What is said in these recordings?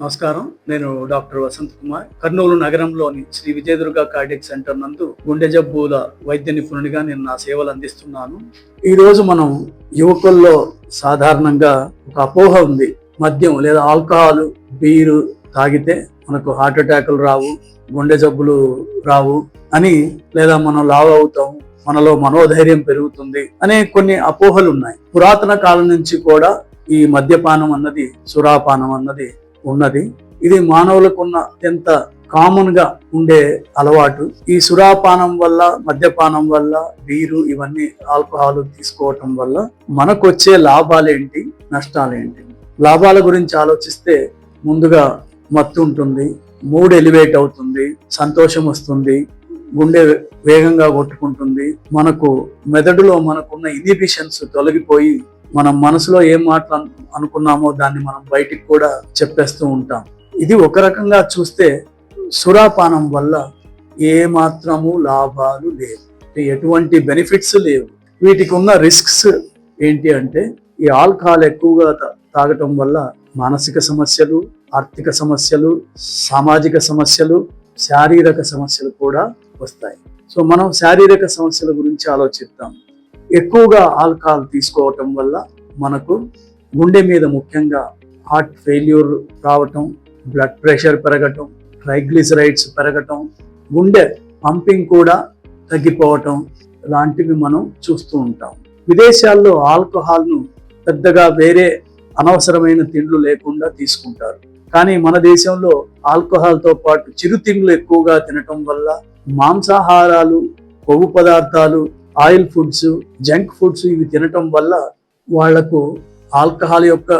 నమస్కారం. నేను డాక్టర్ వసంత్ కుమార్. కర్నూలు నగరంలోని శ్రీ విజయదుర్గ కార్డియాక్ సెంటర్ నందు గుండె జబ్బుల వైద్య నిపుణుడిగా నేను నా సేవలు అందిస్తున్నాను. ఈ రోజు మనం యువకుల్లో సాధారణంగా ఒక అపోహ ఉంది. మద్యం లేదా ఆల్కహాల్, బీరు తాగితే మనకు హార్ట్ అటాకులు రావు, గుండె జబ్బులు రావు అని, లేదా మనం లావు అవుతాం, మనలో మనోధైర్యం పెరుగుతుంది అనే కొన్ని అపోహలు ఉన్నాయి. పురాతన కాలం నుంచి కూడా ఈ మద్యపానం అన్నది, సురాపానం అన్నది ఉన్నది. ఇది మానవులకు ఉన్న అత్యంత కామన్ గా ఉండే అలవాటు. ఈ సురాపానం వల్ల, మద్యపానం వల్ల, బీరు ఇవన్నీ ఆల్కహాల్ తీసుకోవటం వల్ల మనకు వచ్చే లాభాలేంటి, నష్టాలేంటి? లాభాల గురించి ఆలోచిస్తే ముందుగా మత్తు ఉంటుంది, మూడ్ ఎలివేట్ అవుతుంది, సంతోషం వస్తుంది, గుండె వేగంగా కొట్టుకుంటుంది, మనకు మెదడులో మనకున్న ఇన్హిబిషన్స్ తొలగిపోయి మనం మనసులో ఏం మాటలు అనుకున్నామో దాన్ని మనం బయటికి కూడా చెప్పేస్తూ ఉంటాం. ఇది ఒక రకంగా చూస్తే సురాపానం వల్ల ఏ మాత్రము లాభాలు లేవు, ఎటువంటి బెనిఫిట్స్ లేవు. వీటికి ఉన్న రిస్క్స్ ఏంటి అంటే, ఈ ఆల్కహాల్ ఎక్కువగా తాగటం వల్ల మానసిక సమస్యలు, ఆర్థిక సమస్యలు, సామాజిక సమస్యలు, శారీరక సమస్యలు కూడా వస్తాయి. సో మనం శారీరక సమస్యల గురించి ఆలోచిద్దాం. ఎక్కువగా ఆల్కహాల్ తీసుకోవటం వల్ల మనకు గుండె మీద ముఖ్యంగా హార్ట్ ఫెయిల్యూర్ రావటం, బ్లడ్ ప్రెషర్ పెరగటం, ట్రైగ్లిసరైడ్స్ పెరగటం, గుండె పంపింగ్ కూడా తగ్గిపోవటం లాంటివి మనం చూస్తూ ఉంటాం. విదేశాల్లో ఆల్కహాల్ను పెద్దగా వేరే అనవసరమైన తిండ్లు లేకుండా తీసుకుంటారు. కానీ మన దేశంలో ఆల్కహాల్తో పాటు చిరుతిండ్లు ఎక్కువగా తినటం వల్ల, మాంసాహారాలు, కొవ్వు పదార్థాలు, ఆయిల్ ఫుడ్స్, జంక్ ఫుడ్స్ ఇవి తినటం వల్ల వాళ్లకు ఆల్కహాల్ యొక్క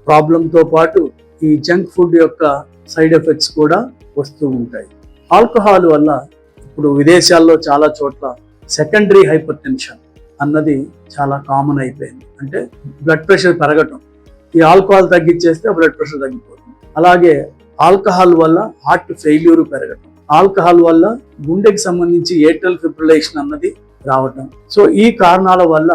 ప్రాబ్లంతో పాటు ఈ జంక్ ఫుడ్ యొక్క సైడ్ ఎఫెక్ట్స్ కూడా వస్తూ ఉంటాయి. ఆల్కహాల్ వల్ల ఇప్పుడు విదేశాల్లో చాలా చోట్ల సెకండరీ హైపర్ టెన్షన్ అన్నది చాలా కామన్ అయిపోయింది. అంటే బ్లడ్ ప్రెషర్ పెరగటం, ఈ ఆల్కహాల్ తగ్గించేస్తే బ్లడ్ ప్రెషర్ తగ్గిపోతుంది. అలాగే ఆల్కహాల్ వల్ల హార్ట్ ఫెయిల్యూర్ పెరగటం, ఆల్కహాల్ వల్ల గుండెకి సంబంధించి ఏట్రల్ ఫిబ్రిలేషన్ అన్నది రావటం. సో ఈ కారణాల వల్ల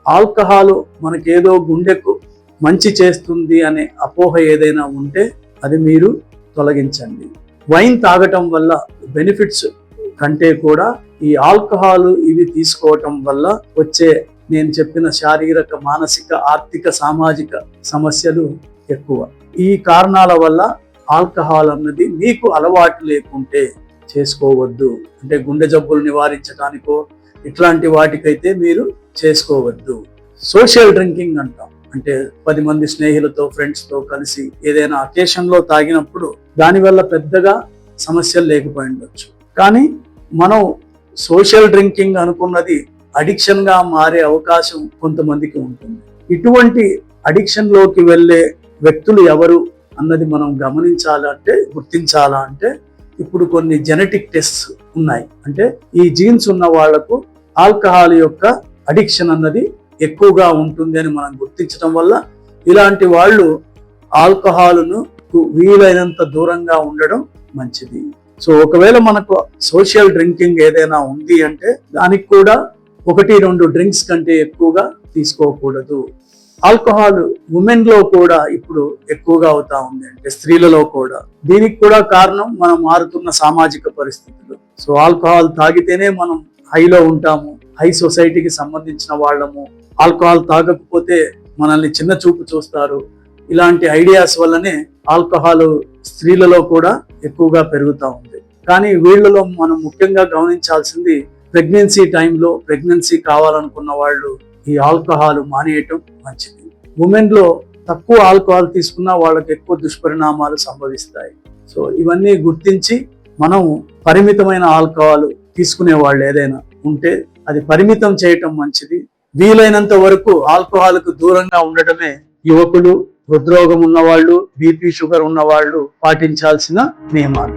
ఆల్కహాల్ మనకేదో గుండెకు మంచి చేస్తుంది అనే అపోహ ఏదైనా ఉంటే అది మీరు తొలగించండి. వైన్ తాగటం వల్ల బెనిఫిట్స్ కంటే కూడా ఈ ఆల్కహాల్ ఇవి తీసుకోవటం వల్ల వచ్చే నేను చెప్పిన శారీరక, మానసిక, ఆర్థిక, సామాజిక సమస్యలు ఎక్కువ. ఈ కారణాల వల్ల ఆల్కహాల్ అన్నది మీకు అలవాటు లేకుంటే చేసుకోవద్దు. అంటే గుండె జబ్బులు నివారించడానికో ఇట్లాంటి వాటికైతే మీరు చేసుకోవద్దు. సోషల్ డ్రింకింగ్ అంటాం. అంటే 10 మంది స్నేహితులతో, ఫ్రెండ్స్తో కలిసి ఏదైనా అకేషన్లో తాగినప్పుడు దానివల్ల పెద్దగా సమస్యలు లేకపోయి ఉండొచ్చు. కానీ మనం సోషల్ డ్రింకింగ్ అనుకున్నది అడిక్షన్గా మారే అవకాశం కొంతమందికి ఉంటుంది. ఇటువంటి అడిక్షన్లోకి వెళ్ళే వ్యక్తులు ఎవరు అన్నది మనం గమనించాలంటే, గుర్తించాలంటే ఇప్పుడు కొన్ని జెనెటిక్ టెస్ట్స్ ఉన్నాయి. అంటే ఈ జీన్స్ ఉన్న వాళ్లకు ఆల్కహాల్ యొక్క అడిక్షన్ అన్నది ఎక్కువగా ఉంటుంది అని మనం గుర్తించడం వల్ల ఇలాంటి వాళ్ళు ఆల్కహాల్ను వీలైనంత దూరంగా ఉండడం మంచిది. సో ఒకవేళ మనకు సోషల్ డ్రింకింగ్ ఏదైనా ఉంది అంటే దానికి కూడా 1-2 డ్రింక్స్ కంటే ఎక్కువగా తీసుకోకూడదు. ఆల్కహాల్ ఉమెన్ లో కూడా ఇప్పుడు ఎక్కువగా అవుతా ఉంది, అంటే స్త్రీలలో కూడా. దీనికి కూడా కారణం మనం మారుతున్న సామాజిక పరిస్థితులు. సో ఆల్కహాల్ తాగితేనే మనం హైలో ఉంటాము, హై సొసైటీకి సంబంధించిన వాళ్ళము, ఆల్కహాల్ తాగకపోతే మనల్ని చిన్న చూపు చూస్తారు. ఇలాంటి ఐడియాస్ వల్లనే ఆల్కహాల్ స్త్రీలలో కూడా ఎక్కువగా పెరుగుతూ ఉంది. కానీ వీళ్ళలో మనం ముఖ్యంగా గమనించాల్సింది, ప్రెగ్నెన్సీ టైంలో ప్రెగ్నెన్సీ కావాలనుకున్న వాళ్ళు ఈ ఆల్కహాల్ మానేయటం మంచిది. ఉమెన్ లో తక్కువ ఆల్కహాల్ తీసుకున్నా వాళ్ళకి ఎక్కువ దుష్పరిణామాలు సంభవిస్తాయి. సో ఇవన్నీ గుర్తించి మనం పరిమితమైన ఆల్కహాల్ తీసుకునే వాళ్ళు ఏదైనా ఉంటే అది పరిమితం చేయటం మంచిది. వీలైనంత వరకు ఆల్కహాల్కు దూరంగా ఉండటమే యువకులు, హృద్రోగం ఉన్నవాళ్ళు, బీపీ, షుగర్ ఉన్నవాళ్ళు పాటించాల్సిన నియమాలు.